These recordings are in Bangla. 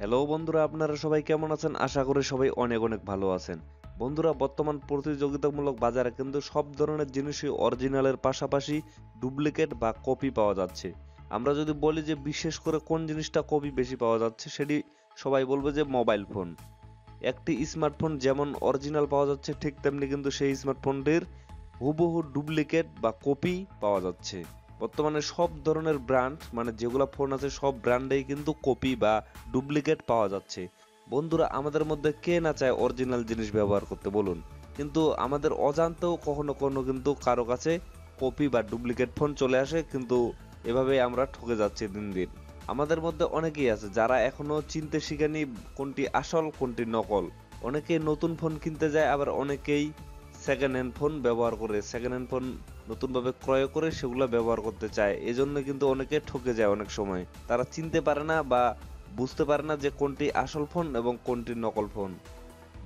হ্যালো বন্ধুরা, আপনারা সবাই কেমন আছেন? আশা করি সবাই অনেক অনেক ভালো আছেন। বন্ধুরা, বর্তমান প্রতিযোগিতামূলক বাজারে কিন্তু সব ধরনের জিনিসই অরিজিনালের পাশাপাশি ডুপ্লিকেট বা কপি পাওয়া যাচ্ছে। আমরা যদি বলি যে বিশেষ করে কোন জিনিসটা কপি বেশি পাওয়া যাচ্ছে, সেটি সবাই বলবে যে মোবাইল ফোন। একটি স্মার্টফোন যেমন অরিজিনাল পাওয়া যাচ্ছে, ঠিক তেমনি কিন্তু সেই স্মার্টফোনটির হুবহু ডুপ্লিকেট বা কপি পাওয়া যাচ্ছে। বর্তমানে সব ধরনের ব্র্যান্ড, মানে যেগুলো ফোন আছে সব ব্র্যান্ডেই কিন্তু কপি বা ডুপ্লিকেট পাওয়া যাচ্ছে। বন্ধুরা, আমাদের মধ্যে কে না চায় অরিজিনাল জিনিস ব্যবহার করতে বলুন? কিন্তু আমাদের অজান্তেও কখনো কখনো কিন্তু কারো কাছে কপি বা ডুপ্লিকেট ফোন চলে আসে, কিন্তু এভাবেই আমরা ঠকে যাচ্ছি দিন দিন। আমাদের মধ্যে অনেকেই আছে যারা এখনো চিনতে শিখেনি কোনটি আসল কোনটি নকল। অনেকেই নতুন ফোন কিনতে যায়, আবার অনেকেই সেকেন্ড হ্যান্ড ফোন ব্যবহার করে, সেকেন্ড হ্যান্ড ফোন নতুনভাবে ক্রয় করে সেগুলো ব্যবহার করতে চায়। এজন্য কিন্তু অনেকে ঠকে যায়। অনেক সময় তারা চিনতে পারে না বা বুঝতে পারে না যে কোনটি আসল ফোন এবং কোনটি নকল ফোন।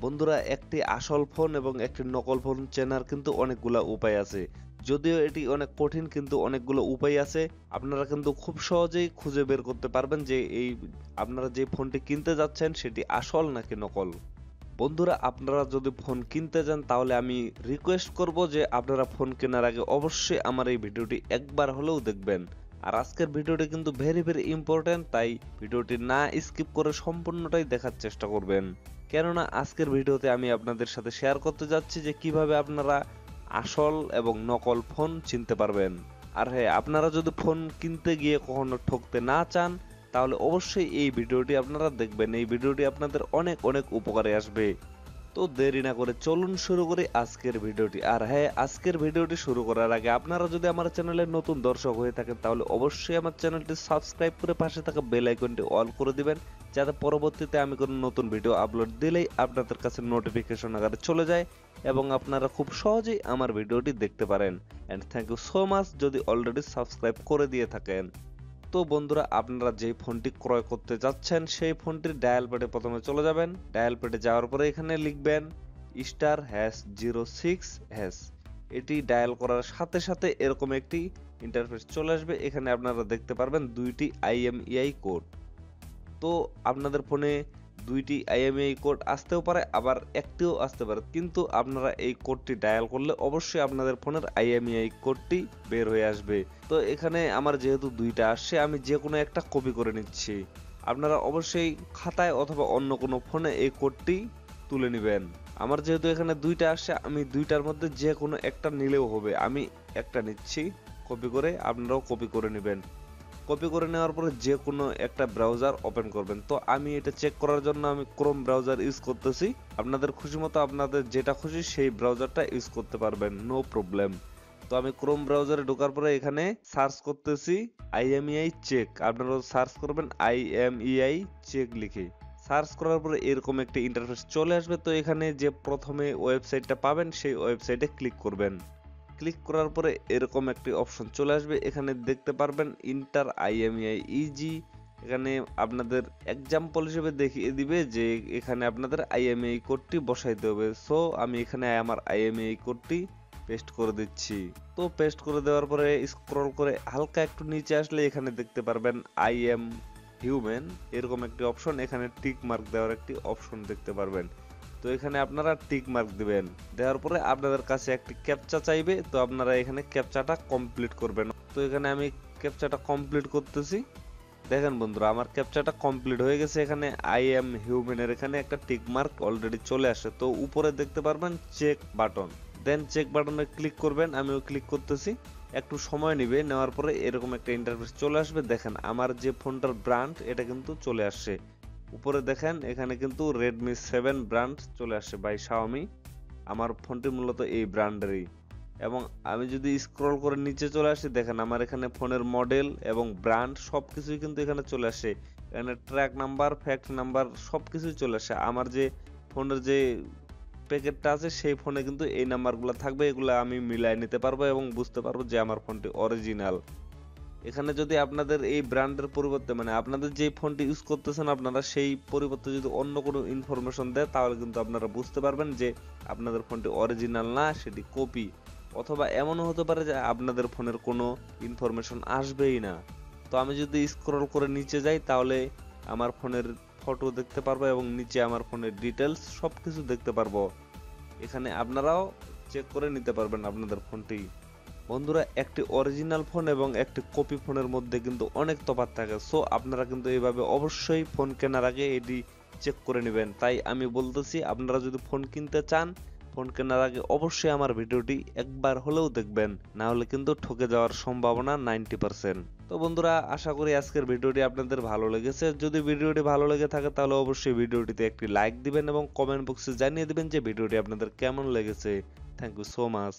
বন্ধুরা, একটি আসল ফোন এবং একটি নকল ফোন চেনার কিন্তু অনেকগুলো উপায় আছে। যদিও এটি অনেক কঠিন, কিন্তু অনেকগুলো উপায় আছে। আপনারা কিন্তু খুব সহজেই খুঁজে বের করতে পারবেন যে আপনারা যে ফোনটি কিনতে যাচ্ছেন সেটি আসল নাকি নকল। বন্ধুরা, আপনারা যদি ফোন কিনতে যান তাহলে আমি রিকোয়েস্ট করব যে আপনারা ফোন কেনার আগে অবশ্যই আমার এই ভিডিওটি একবার হলেও দেখবেন। আর আজকের ভিডিওটি কিন্তু ভেরি ভেরি ইম্পর্টেন্ট, তাই ভিডিওটি না স্কিপ করে সম্পূর্ণটাই দেখার চেষ্টা করবেন। কেননা আজকের ভিডিওতে আমি আপনাদের সাথে শেয়ার করতে যাচ্ছি যে কিভাবে আপনারা আসল এবং নকল ফোন চিনতে পারবেন। আর হ্যাঁ, আপনারা যদি ফোন কিনতে গিয়ে কখনো ঠকতে না চান তাহলে অবশ্যই এই ভিডিওটি আপনারা দেখবেন। এই ভিডিওটি আপনাদের অনেক অনেক উপকারে আসবে। তো দেরি না করে চলুন শুরু করি আজকের ভিডিওটি। আর হ্যাঁ, আজকের ভিডিওটি শুরু করার আগে আপনারা যদি আমার চ্যানেলের নতুন দর্শক হয়ে থাকেন তাহলে অবশ্যই আমার চ্যানেলটি সাবস্ক্রাইব করে পাশে থাকা বেল আইকনটি অল করে দিবেন, যাতে পরবর্তীতে আমি কোনো নতুন ভিডিও আপলোড দিলেই আপনাদের কাছে নোটিফিকেশন আকারে চলে যায় এবং আপনারা খুব সহজেই আমার ভিডিওটি দেখতে পারেন। And thank you so much যদি অলরেডি সাবস্ক্রাইব করে দিয়ে থাকেন। তো বন্ধুরা, আপনারা যেই ফোনটি ক্রয় করতে যাচ্ছেন সেই ফোনটির ডায়াল প্যাডে প্রথমে চলে যাবেন। ডায়াল প্যাডে যাওয়ার পরে এখানে লিখবেন *#06#। এটি ডায়াল করার সাথে সাথে এরকম একটি ইন্টারফেস চলে আসবে। এখানে আপনারা দেখতে পারবেন দুইটি IMEI কোড। তো আপনাদের ফোনে দুইটি IMEI কোড আসতেও পারে, আবার একটিও আসতে পারে, কিন্তু আপনারা এই কোডটি ডায়াল করলে অবশ্যই আপনাদের ফোনের IMEI কোডটি বের হয়ে আসবে। তো এখানে আমার যেহেতু দুইটা আসছে, আমি যে কোনো একটা কপি করে নিচ্ছি। আপনারা অবশ্যই খাতায় অথবা অন্য কোনো ফোনে এই কোডটি তুলে নেবেন। আমার যেহেতু এখানে দুইটা আসছে, আমি দুইটার মধ্যে যে কোনো একটা নিলেও হবে। আমি একটা নিচ্ছি কপি করে, আপনারাও কপি করে নেবেন। কপি করে নেওয়ার পরে যে কোনো একটা ব্রাউজার ওপেন করবেন। তো আমি এটা চেক করার জন্য আমি ক্রোম ব্রাউজার ইউজ করতেছি। আপনাদের খুশি মতো আপনাদের যেটা খুশি সেই ব্রাউজারটা ইউজ করতে পারবেন, নো প্রবলেম। তো আমি ক্রোম ব্রাউজারে ঢোকার পরে এখানে সার্চ করতেছি IMEI চেক। আপনারাও সার্চ করবেন IMEI চেক লিখে। সার্চ করার পরে এরকম একটা ইন্টারফেস চলে আসবে। তো এখানে যে প্রথমে ওয়েবসাইটটা পাবেন সেই ওয়েবসাইটে ক্লিক করবেন। ক্লিক করার পরে এরকম একটি অপশন চলে আসবে। এখানে দেখতে পারবেন ইন্টার IMEI ইজি। এখানে আপনাদের এক্সাম্পল হিসেবে দেখিয়ে দিবে যে এখানে আপনাদের IMEI কোডটি বসাইতে হবে। সো আমি এখানে আমার IMEI কোডটি পেস্ট করে দিচ্ছি। তো পেস্ট করে দেওয়ার পরে স্ক্রল করে হালকা একটু নিচে আসলে এখানে দেখতে পারবেন আই এম হিউম্যান এরকম একটি অপশন। এখানে টিক মার্ক দেওয়ার একটি অপশন দেখতে পারবেন। তো এখানে আপনারা টিক মার্ক দিবেন। দেওয়ার পরে আপনাদের কাছে একটি ক্যাপচা চাইবে, তো আপনারা এখানে ক্যাপচাটা কমপ্লিট করবেন। তো এখানে আমি ক্যাপচাটা কমপ্লিট করতেছি। দেখেন বন্ধুরা, আমার ক্যাপচাটা কমপ্লিট হয়ে গেছে। এখানে আই এম হিউম্যানের এখানে একটা টিক মার্ক অলরেডি চলে আসে। তো উপরে দেখতে পারবেন চেক বাটন, দেন চেক বাটনে ক্লিক করবেন। আমিও ক্লিক করতেছি। একটু সময় নেবে, নেওয়ার পরে এরকম একটা ইন্টারফেস চলে আসবে। দেখেন আমার যে ফোনটার ব্র্যান্ড এটা কিন্তু চলে আসছে। উপরে দেখেন এখানে কিন্তু Redmi 7 ব্র্যান্ড চলে আসছে বাই Xiaomi। আমার ফোনটি মূলত এই ব্র্যান্ডেরই। এবং আমি যদি স্ক্রল করে নিচে চলে আসি, দেখেন আমার এখানে ফোনের মডেল এবং ব্র্যান্ড সবকিছুই কিন্তু এখানে চলে আসে। এখানে ট্র্যাক নাম্বার, ফ্যাক্ট নাম্বার সবকিছুই চলে আসে। আমার যে ফোনের যে প্যাকেটটা আছে সেই ফোনে কিন্তু এই নাম্বারগুলো থাকবে। এগুলো আমি মিলাই নিতে পারবো এবং বুঝতে পারবো যে আমার ফোনটি অরিজিনাল। এখানে যদি আপনাদের এই ব্র্যান্ডের পরিবর্তে, মানে আপনাদের যে ফোনটি ইউজ করতেছেন আপনারা, সেই পরিবর্তে যদি অন্য কোনো ইনফরমেশন দেয় তাহলে কিন্তু আপনারা বুঝতে পারবেন যে আপনাদের ফোনটি অরিজিনাল না, সেটি কপি। অথবা এমনও হতে পারে যে আপনাদের ফোনের কোনো ইনফরমেশন আসবেই না। তো আমি যদি স্ক্রল করে নিচে যাই তাহলে আমার ফোনের ফটো দেখতে পারবো এবং নিচে আমার ফোনের ডিটেলস সবকিছু দেখতে পারবো। এখানে আপনারাও চেক করে নিতে পারবেন আপনাদের ফোনটি। বন্ধুরা, একটি অরিজিনাল ফোন এবং একটি কপি ফোনের মধ্যে কিন্তু অনেক তফাৎ থাকে। সো আপনারা কিন্তু এইভাবে অবশ্যই ফোন কেনার আগে এটি চেক করে নেবেন। তাই আমি বলতেছি, আপনারা যদি ফোন কিনতে চান, ফোন কেনার আগে অবশ্যই আমার ভিডিওটি একবার হলেও দেখবেন, না হলে কিন্তু ঠকে যাওয়ার সম্ভাবনা 90%। তো বন্ধুরা, আশা করি আজকের ভিডিওটি আপনাদের ভালো লেগেছে। যদি ভিডিওটি ভালো লেগে থাকে তাহলে অবশ্যই ভিডিওটিতে একটি লাইক দিবেন এবং কমেন্ট বক্সে জানিয়ে দিবেন যে ভিডিওটি আপনাদের কেমন লেগেছে। Thank you so much.